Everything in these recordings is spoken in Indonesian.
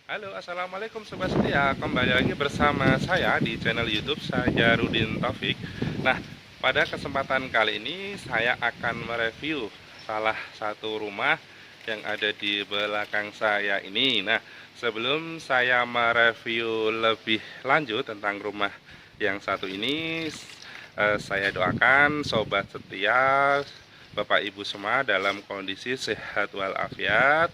Halo, assalamualaikum sobat setia. Kembali lagi bersama saya di channel YouTube saya Rudin Taufik. Nah, pada kesempatan kali ini saya akan mereview salah satu rumah yang ada di belakang saya ini. Nah, sebelum saya mereview lebih lanjut tentang rumah yang satu ini, saya doakan sobat setia, Bapak Ibu semua dalam kondisi sehat walafiat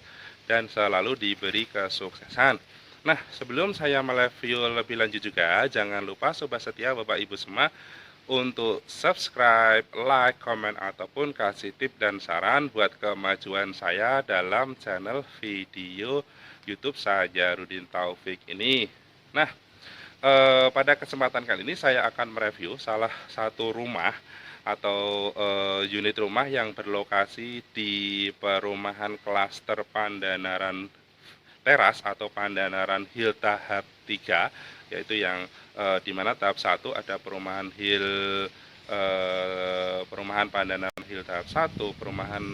dan selalu diberi kesuksesan. Nah, sebelum saya mereview lebih lanjut juga, jangan lupa sobat setia Bapak Ibu semua untuk subscribe, like, komen, ataupun kasih tip dan saran buat kemajuan saya dalam channel video YouTube Sajarudin Taufik ini. Nah, pada kesempatan kali ini saya akan mereview salah satu rumah atau unit rumah yang berlokasi di perumahan klaster Pandanaran Teras atau Pandanaran Hill tahap 3, yaitu yang di mana tahap 1 ada perumahan Pandanaran Hill tahap 1, perumahan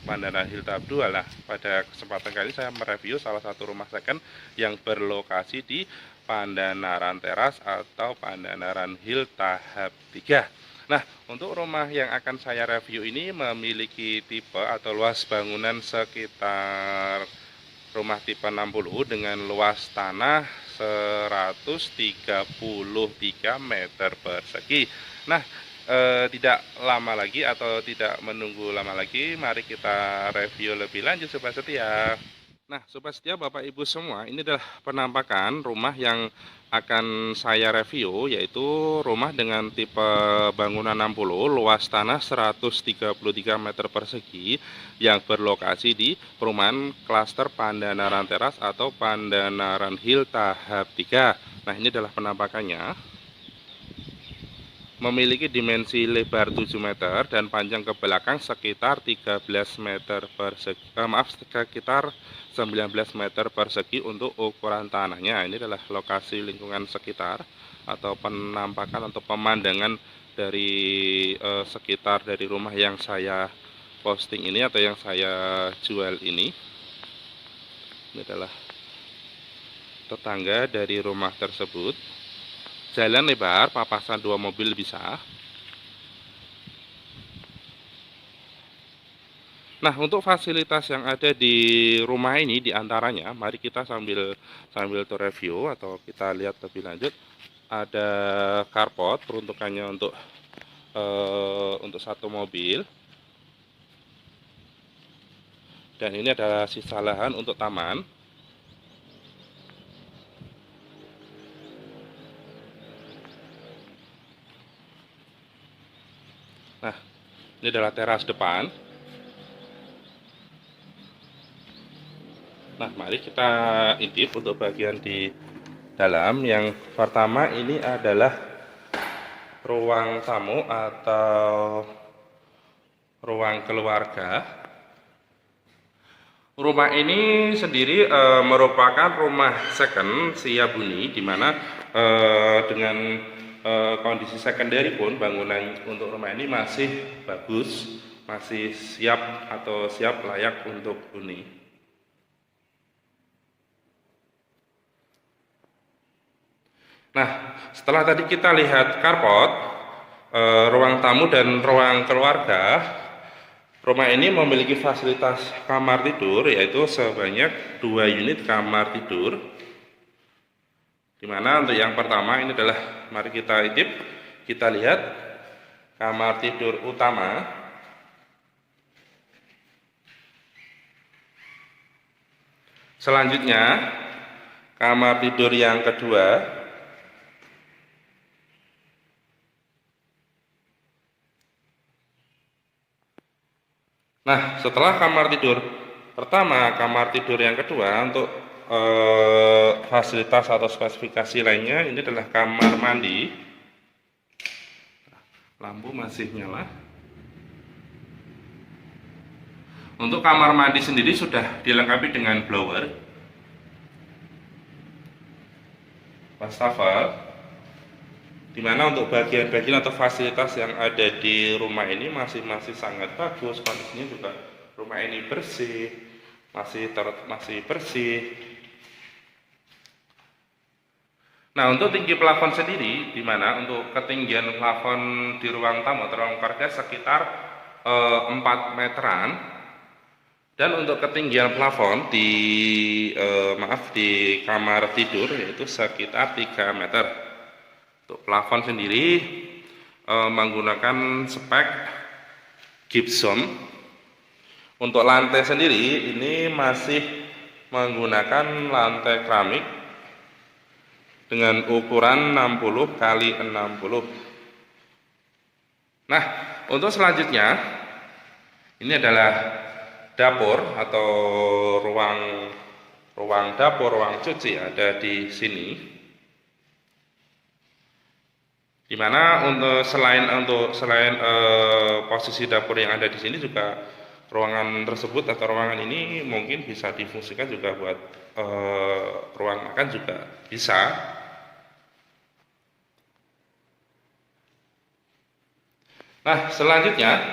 Pandanaran Hill tahap 2 lah. Pada kesempatan kali ini saya mereview salah satu rumah second yang berlokasi di Pandanaran Teras atau Pandanaran Hill tahap 3. Nah, untuk rumah yang akan saya review ini memiliki tipe atau luas bangunan sekitar rumah tipe 60 dengan luas tanah 133 meter persegi. Nah, tidak lama lagi atau tidak menunggu lama lagi, mari kita review lebih lanjut sobat setia. Nah, sobat setia Bapak Ibu semua, ini adalah penampakan rumah yang akan saya review, yaitu rumah dengan tipe bangunan 60, luas tanah 133 meter persegi yang berlokasi di perumahan klaster Pandanaran Teras atau Pandanaran Hill tahap 3. Nah, ini adalah penampakannya. Memiliki dimensi lebar 7 meter dan panjang ke belakang sekitar 13 meter persegi, sekitar 19 meter persegi untuk ukuran tanahnya. Ini adalah lokasi lingkungan sekitar atau penampakan atau pemandangan dari sekitar dari rumah yang saya posting ini atau yang saya jual ini. Ini adalah tetangga dari rumah tersebut. Jalan lebar, papasan 2 mobil bisa. Nah, untuk fasilitas yang ada di rumah ini diantaranya, mari kita sambil sambil to review atau kita lihat lebih lanjut. Ada carport, peruntukannya untuk satu mobil. Dan ini ada sisa lahan untuk taman. Nah, ini adalah teras depan. Nah, mari kita intip untuk bagian di dalam. Yang pertama ini adalah ruang tamu atau ruang keluarga. Rumah ini sendiri merupakan rumah second siap huni, di mana dengan kondisi secondary pun bangunan untuk rumah ini masih bagus, masih siap atau siap layak untuk huni. Nah, setelah tadi kita lihat carport, ruang tamu dan ruang keluarga, rumah ini memiliki fasilitas kamar tidur, yaitu sebanyak 2 unit kamar tidur. Dimana untuk yang pertama ini adalah, mari kita intip, kita lihat kamar tidur utama. Selanjutnya, kamar tidur yang kedua. Nah, setelah kamar tidur pertama, kamar tidur yang kedua, untuk fasilitas atau spesifikasi lainnya, ini adalah kamar mandi. Lampu masih nyala. Untuk kamar mandi sendiri sudah dilengkapi dengan blower, wastafel, dimana untuk bagian-bagian atau fasilitas yang ada di rumah ini masih sangat bagus, kondisinya juga rumah ini bersih, masih bersih. Nah, untuk tinggi plafon sendiri, di mana untuk ketinggian plafon di ruang tamu atau ruang keluarga sekitar 4 meteran, dan untuk ketinggian plafon di di kamar tidur yaitu sekitar 3 meter. Untuk plafon sendiri menggunakan spek gypsum. Untuk lantai sendiri ini masih menggunakan lantai keramik dengan ukuran 60 kali 60. Nah, untuk selanjutnya ini adalah dapur atau ruang dapur, ruang cuci ada di sini. Dimana selain posisi dapur yang ada di sini juga ruangan tersebut atau ruangan ini mungkin bisa difungsikan juga buat ruang makan juga bisa. Nah, selanjutnya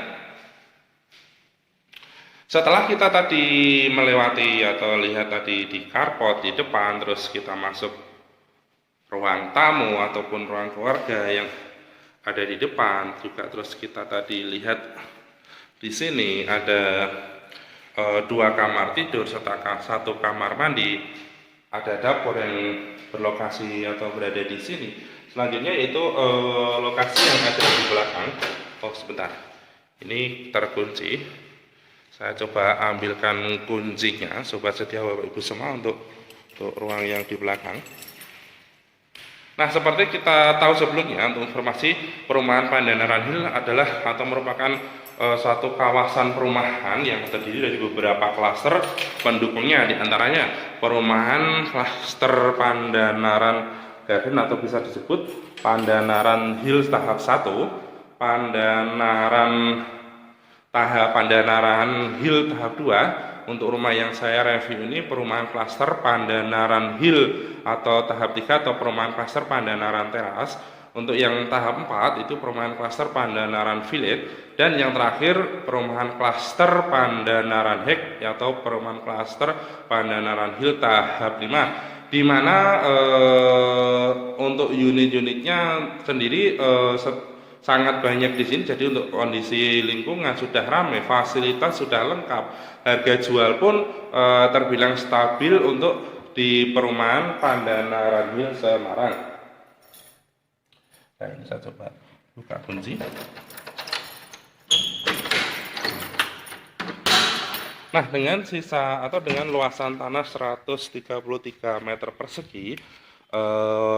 setelah kita tadi melewati atau lihat tadi di carport di depan, terus kita masuk ruang tamu ataupun ruang keluarga yang ada di depan juga, terus kita tadi lihat di sini ada 2 kamar tidur serta 1 kamar mandi, ada dapur yang berlokasi atau berada di sini. Selanjutnya itu lokasi yang ada di belakang. Oh sebentar, ini terkunci. Saya coba ambilkan kuncinya, sobat setia Bapak Ibu semua, untuk ruang yang di belakang. Nah, seperti kita tahu sebelumnya, untuk informasi, perumahan Pandanaran Hill adalah atau merupakan suatu kawasan perumahan yang terdiri dari beberapa klaster pendukungnya, diantaranya perumahan klaster Pandanaran Garden atau bisa disebut Pandanaran Hill tahap 1, Pandanaran Hill tahap 2. Untuk rumah yang saya review ini perumahan klaster Pandanaran Hill atau tahap 3 atau perumahan klaster Pandanaran Teras. Untuk yang tahap 4 itu perumahan klaster Pandanaran Village, dan yang terakhir perumahan klaster Pandanaran Hek atau perumahan klaster Pandanaran Hill tahap 5, di mana untuk unit-unitnya sendiri sangat banyak di sini. Jadi untuk kondisi lingkungan sudah ramai, fasilitas sudah lengkap, harga jual pun terbilang stabil untuk di perumahan Pandanaran Hill Semarang. Nah, ini saya coba buka kunci. Nah, dengan sisa atau dengan luasan tanah 133 meter persegi,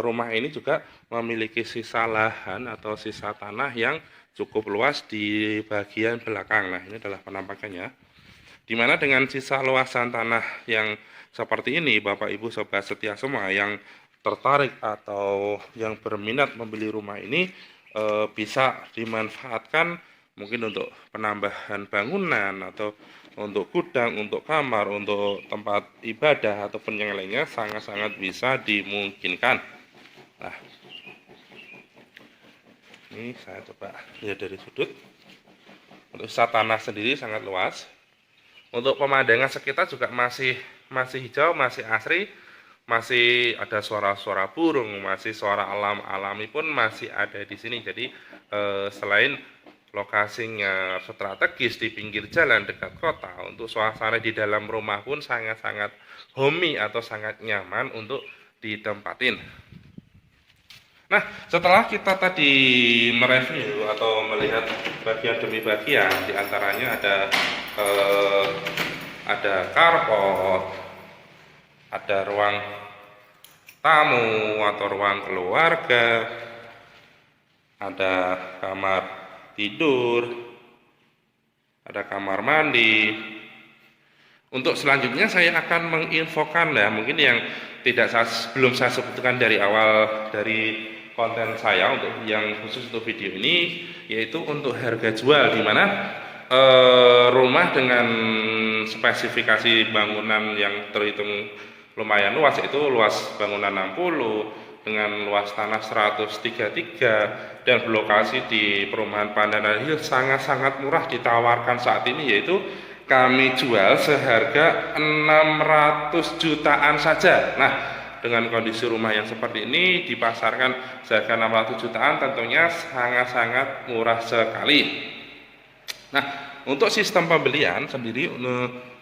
rumah ini juga memiliki sisa lahan atau sisa tanah yang cukup luas di bagian belakang. Nah, ini adalah penampakannya. Dimana dengan sisa luasan tanah yang seperti ini, Bapak Ibu sobat setia semua yang tertarik atau yang berminat membeli rumah ini bisa dimanfaatkan mungkin untuk penambahan bangunan atau untuk gudang, untuk kamar, untuk tempat ibadah ataupun yang lainnya, sangat-sangat bisa dimungkinkan. Nah, ini saya coba lihat dari sudut. Untuk sisa tanah sendiri sangat luas. Untuk pemandangan sekitar juga masih hijau, masih asri, masih ada suara-suara burung, masih suara alam alami pun masih ada di sini. Jadi selain lokasinya strategis di pinggir jalan dekat kota, untuk suasana di dalam rumah pun sangat-sangat homey atau sangat nyaman untuk ditempatin. Nah, setelah kita tadi mereview atau melihat bagian demi bagian, diantaranya ada carport, ada ruang tamu atau ruang keluarga, ada kamar tidur, ada kamar mandi. Untuk selanjutnya saya akan menginfokan mungkin yang belum saya sebutkan dari awal dari konten saya untuk yang khusus untuk video ini, yaitu untuk harga jual, di mana rumah dengan spesifikasi bangunan yang terhitung lumayan luas, yaitu luas bangunan 60 dengan luas tanah 133 dan berlokasi di perumahan Pandanaran Hill sangat-sangat murah ditawarkan saat ini, yaitu kami jual seharga 600 jutaan saja. Nah, dengan kondisi rumah yang seperti ini dipasarkan seharga 600 jutaan, tentunya sangat-sangat murah sekali. Nah, untuk sistem pembelian sendiri,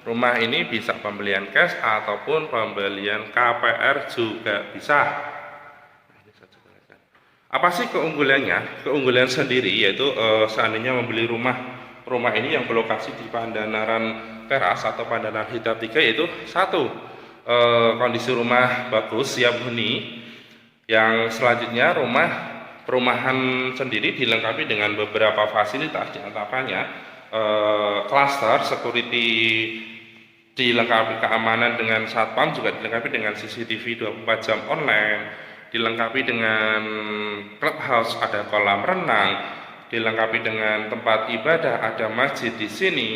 rumah ini bisa pembelian cash ataupun pembelian KPR juga bisa. Apa sih keunggulannya? Keunggulan sendiri yaitu seandainya membeli rumah ini yang berlokasi di Pandanaran Teras atau Pandanaran Hitam 3, yaitu satu, kondisi rumah bagus siap huni. Yang selanjutnya, perumahan sendiri dilengkapi dengan beberapa fasilitas, diantaranya cluster security, dilengkapi keamanan dengan satpam, juga dilengkapi dengan CCTV 24 jam online, dilengkapi dengan clubhouse, ada kolam renang, dilengkapi dengan tempat ibadah, ada masjid di sini.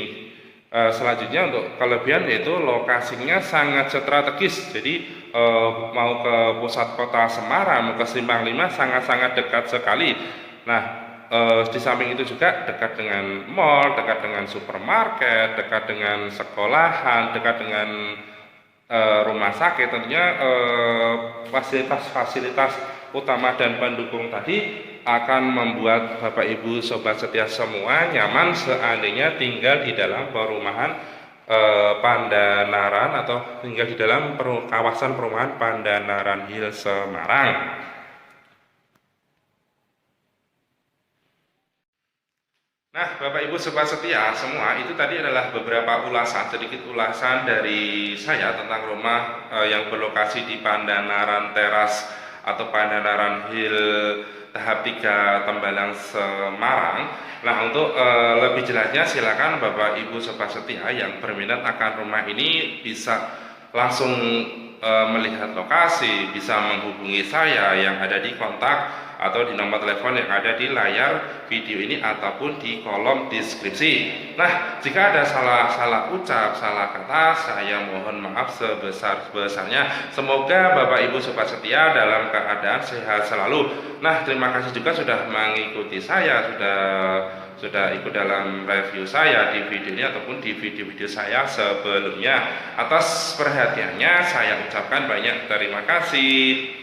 Selanjutnya untuk kelebihan yaitu lokasinya sangat strategis. Jadi mau ke pusat kota Semarang, mau ke Simpang 5 sangat-sangat dekat sekali. Nah, di samping itu juga dekat dengan mall, dekat dengan supermarket, dekat dengan sekolahan, dekat dengan rumah sakit. Tentunya fasilitas-fasilitas utama dan pendukung tadi akan membuat Bapak Ibu Sobat Setia semua nyaman seandainya tinggal di dalam perumahan Pandanaran atau tinggal di dalam kawasan perumahan Pandanaran Hills Semarang. Nah, Bapak Ibu Sobat Setia semua, itu tadi adalah beberapa sedikit ulasan dari saya tentang rumah yang berlokasi di Pandanaran Teras atau Pandanaran Hill tahap 3 Tembalang Semarang. Nah, untuk lebih jelasnya silakan Bapak Ibu Sobat Setia yang berminat akan rumah ini bisa langsung melihat lokasi, bisa menghubungi saya yang ada di kontak atau di nomor telepon yang ada di layar video ini ataupun di kolom deskripsi. Nah, jika ada salah ucap, salah kata, saya mohon maaf sebesar-besarnya. Semoga Bapak Ibu Sobat Setia dalam keadaan sehat selalu. Nah, terima kasih juga sudah mengikuti saya, sudah ikut dalam review saya di video ini ataupun di video-video saya sebelumnya. Atas perhatiannya saya ucapkan banyak terima kasih.